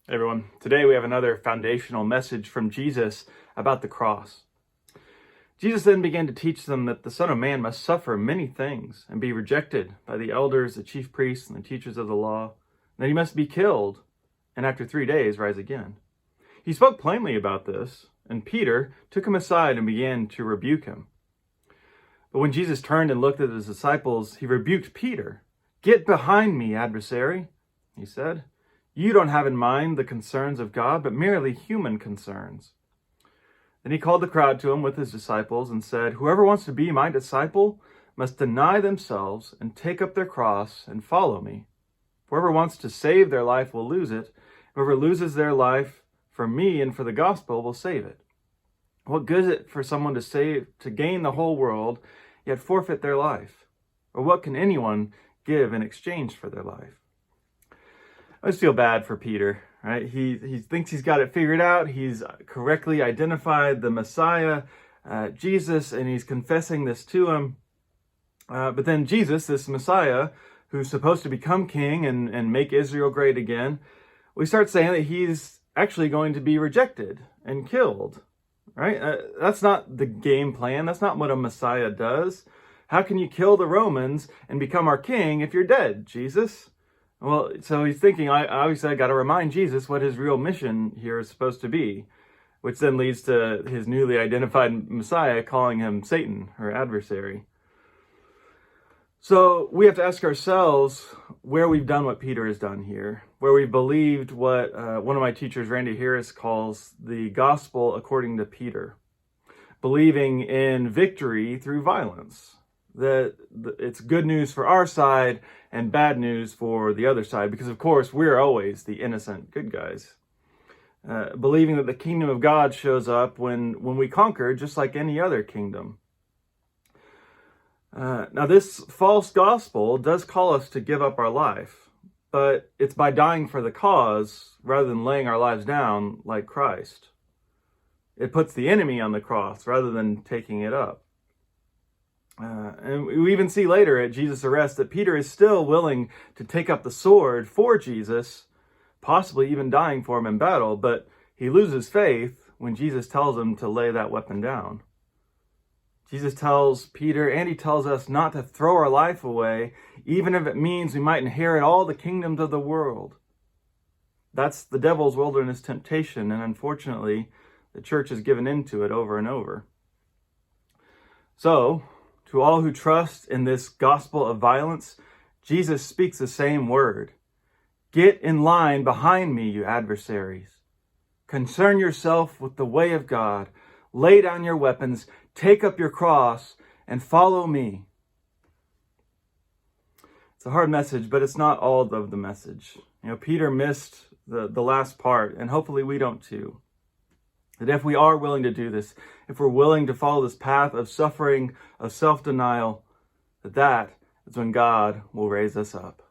Hey everyone, today we have another foundational message from Jesus about the cross. Jesus then began to teach them that the Son of Man must suffer many things and be rejected by the elders, the chief priests, and the teachers of the law, and that he must be killed and after 3 days rise again. He spoke plainly about this, and Peter took him aside and began to rebuke him. But when Jesus turned and looked at his disciples, he rebuked Peter. "Get behind me, adversary," he said. "You don't have in mind the concerns of God, but merely human concerns." Then he called the crowd to him with his disciples and said, "Whoever wants to be my disciple must deny themselves and take up their cross and follow me. Whoever wants to save their life will lose it. Whoever loses their life for me and for the gospel will save it. What good is it for someone to gain the whole world, yet forfeit their life? Or what can anyone give in exchange for their life?" I just feel bad for Peter, right? He thinks he's got it figured out. He's correctly identified the Messiah, Jesus, and he's confessing this to him. But then Jesus, this Messiah, who's supposed to become king and make Israel great again, we start saying that he's actually going to be rejected and killed, right? That's not the game plan. That's not what a Messiah does. How can you kill the Romans and become our king if you're dead, Jesus? Well, so he's thinking, I got to remind Jesus what his real mission here is supposed to be, which then leads to his newly identified Messiah calling him Satan, her adversary. So we have to ask ourselves where we've done what Peter has done here, where we've believed what one of my teachers, Randy Harris, calls the gospel according to Peter, believing in victory through violence. That it's good news for our side and bad news for the other side, because of course we're always the innocent good guys. Believing that the kingdom of God shows up when we conquer, just like any other kingdom. Now this false gospel does call us to give up our life, but it's by dying for the cause rather than laying our lives down like Christ. It puts the enemy on the cross rather than taking it up. And we even see later at Jesus' arrest that Peter is still willing to take up the sword for Jesus, possibly even dying for him in battle, but he loses faith when Jesus tells him to lay that weapon down. Jesus tells Peter, and he tells us, not to throw our life away, even if it means we might inherit all the kingdoms of the world. That's the devil's wilderness temptation, and unfortunately, the church has given into it over and over. So, to all who trust in this gospel of violence, Jesus speaks the same word. "Get in line behind me, you adversaries. Concern yourself with the way of God. Lay down your weapons, take up your cross, and follow me." It's a hard message, but it's not all of the message. Peter missed the last part, and hopefully we don't too. That if we are willing to do this, if we're willing to follow this path of suffering, of self-denial, that is when God will raise us up.